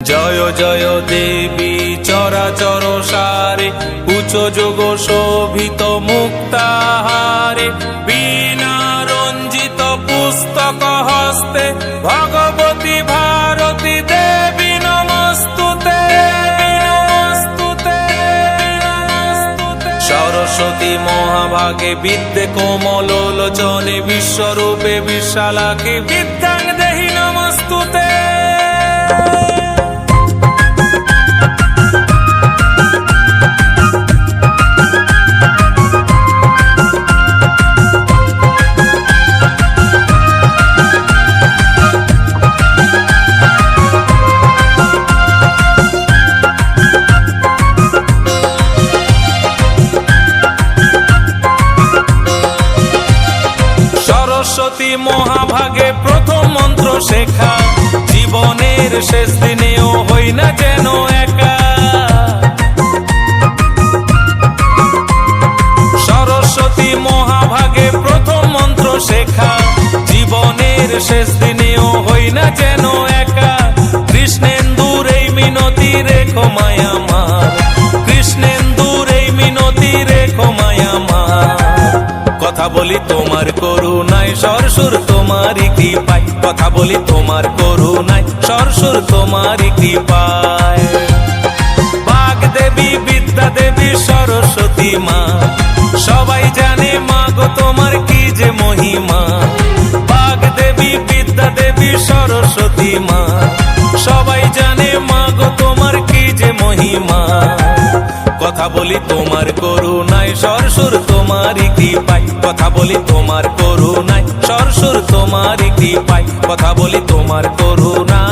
জয় জয় দেবী চরাচর সারে, উচ্চ যোগ শোভিত মুক্তাহারে, বীণা রঞ্জিত পুস্তক হস্তে, ভগবতী ভারতী দেবী নমস্তুতে। সরস্বতী মহাভাগে বিদ্যে কোমল লোচনে, বিশ্বরূপে বিশালাকে বিদ্যাং দেহি নমস্তুতে। সরস্বতী মহাভাগে প্রথম মন্ত্র শেখা, জীবনের শেষ দিনেও হই না যেন একা। সরস্বতী মহাভাগে প্রথম মন্ত্র শেখা, জীবনের শেষ দিনেও হই না যেন একা। কৃষ্ণেন্দুর এই মিনতি রেখো মায়া মার, কৃষ্ণেন্দুর এই মিনতি রেখো মায়া মার। কথা বলি তোমার করুণায়, সরসুর তোমারই কৃপায়, কথা বলি তোমার করুণায়, সরসুর তোমারই কৃপায়। বাগদেবী বিদ্যা দেবী সরস্বতী মা, সবাই জানে মা গো তোমার কি যে মহিমা। বাগদেবী বিদ্যা দেবী সরস্বতী মা, সবাই জানে মা গো তোমার কি যে মহিমা। কথা বলি তোমার করুণায়, সরসুর তোমারই কৃপায়, কথা বলি তোমার করুণায়, সরসুর তোমারই কৃপায়, কথা বলি তোমার করুণায়।